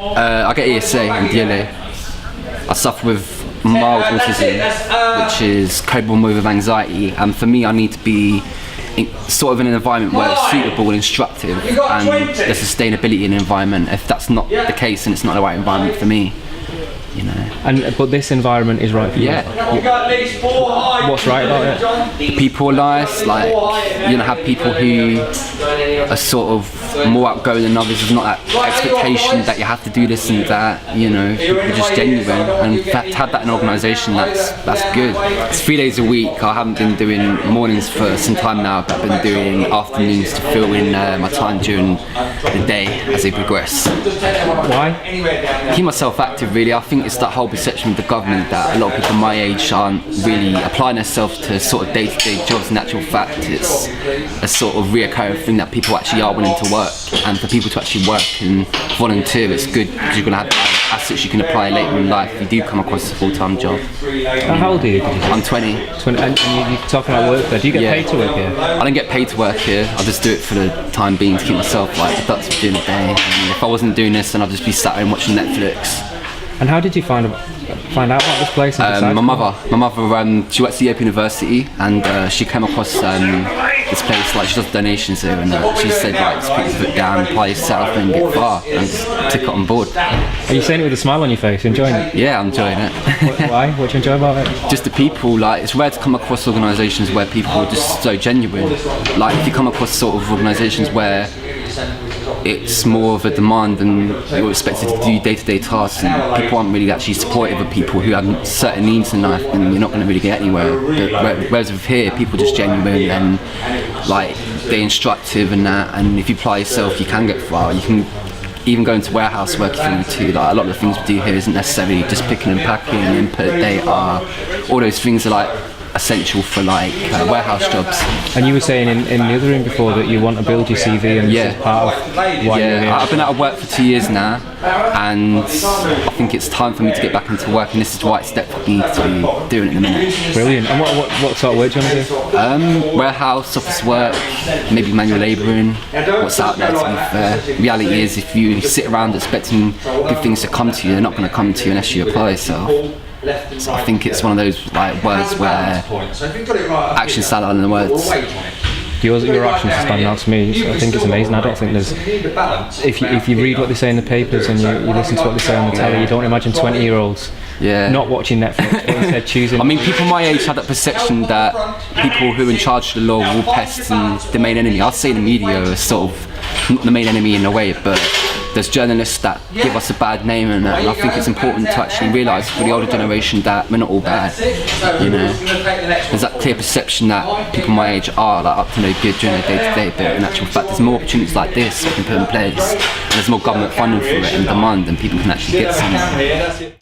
I get ESA and DLA. I suffer with mild autism, which is comorbid with anxiety, and for me I need to be sort of in an environment where it's suitable and instructive and there's sustainability in the environment. If that's not the case, then it's not the right environment for me, you know. But this environment is right for you? Yeah. What's right about it? The people are nice, like, you know, have people who are sort of more outgoing than others. There's not that expectation that you have to do this and that, you know. People are just genuine, and to have that in an organisation, that's good. It's 3 days a week. I haven't been doing mornings for some time now, but I've been doing afternoons to fill in my time during the day as they progress. Why? Keep myself active, really. I think it's that whole perception of the government that a lot of people my age aren't really applying themselves to sort of day-to-day jobs. In actual fact, it's a sort of reoccurring thing that people actually are willing to work, and for people to actually work and volunteer, it's good because you're going to have assets you can apply later in life if you do come across a full-time job. How old are you? I'm 20. And you're talking about work there. Do you get paid to work here? I don't get paid to work here. I just do it for the time being to keep myself like productive during the day. And if I wasn't doing this, then I'd just be sat home watching Netflix. And how did you find out about this place? My mother, she works at Yale University, and she came across this place. Like, she does donations here, and she said, like, just put your foot down, apply yourself, and get far, and just took it on board. Are you saying it with a smile on your face? You enjoying it? Yeah, I'm enjoying it. Why? What do you enjoy about it? Just the people. Like, it's rare to come across organisations where people are just so genuine. Like, if you come across sort of organisations where it's more of a demand and you're expected to do day-to-day tasks, and people aren't really actually supportive of people who have certain needs in life, and you're not going to really get anywhere. But whereas with here, people are just genuine and like they're instructive and that, and if you apply yourself you can get far. You can even go into warehouse work if you need to. Like, a lot of the things we do here isn't necessarily just picking and packing, input data. All those things are like essential for like warehouse jobs. And you were saying in the other room before that you want to build your CV, and this is part of why you're here. I've been out of work for 2 years now, and I think it's time for me to get back into work, and this is the right step for me to be doing at the minute. Brilliant. And what sort of work do you want to do? Warehouse, office work, maybe manual labouring. What's out there, to be fair. Reality is, if you sit around expecting good things to come to you, they're not going to come to you unless you apply yourself. So I think it's one of those like words where actions stand out in the words. Your actions stand out to me. I think it's amazing. I don't think there's. If you read what they say in the papers and you listen to what they say on the telly, you don't imagine 20-year-olds not watching Netflix, but instead choosing. I mean, people my age have that perception that people who are in charge of the law will pest and the main enemy. I'd say the media are sort of not the main enemy in a way, but there's journalists that give us a bad name, and I think it's important to actually realise for the older generation that we're not all bad. You know, there's that clear perception that people my age are like up to no good during their day-to-day, but in actual fact there's more opportunities like this we can put in place, and there's more government funding for it and demand, and people can actually get something.